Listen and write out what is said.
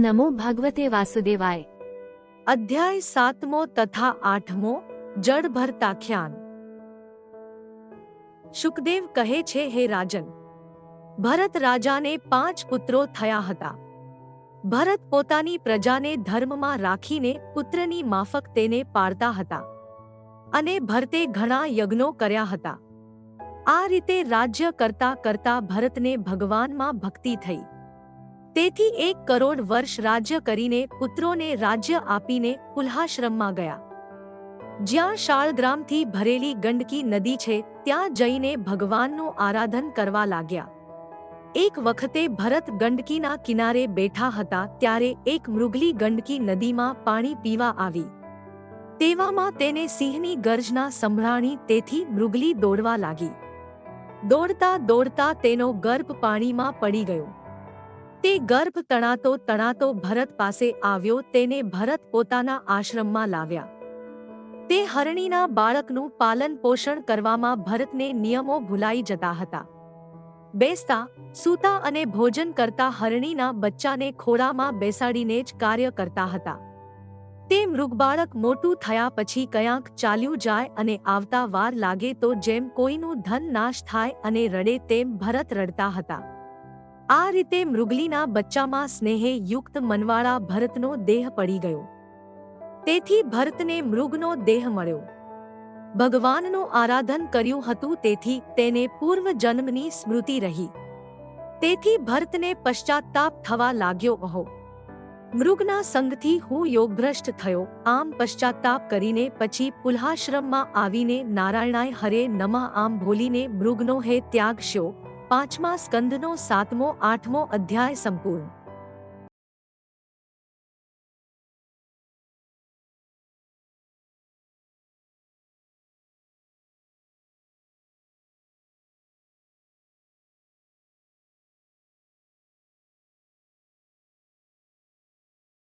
નમો ભગવતે વાસુદેવાય। અધ્યાય 7મો તથા 8મો જડ ભરતાખ્યાન। શુકદેવ કહે છે, હે રાજન, ભરત રાજાને 5 પુત્રો થયા હતા। ભરત પોતાની પ્રજાને ધર્મમાં રાખીને પુત્રની માફક તેને પાળતા હતા અને ભરતે ઘણા યજ્ઞો કર્યા હતા। આ રીતે રાજ્ય કરતા કરતા ભરતને ભગવાનમાં ભક્તિ થઈ। તેથી 1 કરોડ વર્ષ રાજ્ય કરીને પુત્રોને રાજ્ય આપીને પુલ્હાશ્રમમાં ગયા, જ્યાં શાળગ્રામથી ભરેલી ગંડકી નદી છે ત્યાં જઈને ભગવાનનું આરાધન કરવા લાગ્યા। એક વખતે ભરત ગંડકીના કિનારે બેઠા હતા ત્યારે એક મૃગલી ગંડકી નદીમાં પાણી પીવા આવી। તેવામાં તેને સિંહની ગર્જના સંભળાણી, તેથી મૃગલી દોડવા લાગી। દોડતા દોડતા તેનો ગર્ભ પાણીમાં પડી ગયો। તે ગર્ભ તણાતો તણાતો ભરત પાસે આવ્યો। તેને ભરત પોતાના આશ્રમમાં લાવ્યા। તે હરણીના બાળકનું પાલન પોષણ કરવામાં ભરતને નિયમો ભૂલાઈ જતા હતા। બેસતા, સૂતા અને ભોજન કરતા હરણીના બચ્ચાને ખોળામાં બેસાડીને જ કાર્ય કરતા હતા। તે મૃગબાળક મોટું થયા પછી ક્યાંક ચાલ્યું જાય અને આવતા વાર લાગે તો જેમ કોઈનું ધન નાશ થાય અને રડે તેમ ભરત રડતા હતા। આ રીતે મૃગલીના બચ્ચામાં સ્નેહે યુક્ત મનવાળા ભરતનો દેહ પડી ગયો। તેથી ભરતને મૃગનો દેહ મળ્યો। ભગવાનનું આરાધન કર્યું હતું, તેથી તેને પૂર્વ જન્મની સ્મૃતિ રહી। તેથી ભરતને પશ્ચાત્તાપ થવા લાગ્યો। અહો, મૃગના સંગથી હું યોગભ્રષ્ટ થયો। આમ પશ્ચાત્તાપ કરીને પછી પુલ્હાશ્રમમાં આવીને નારાયણાય હરે નમઃ આમ બોલીને મૃગનો હે ત્યાગ શ્યો। 5મા સ્કંધનો 7મો 8મો અધ્યાય સંપૂર્ણ।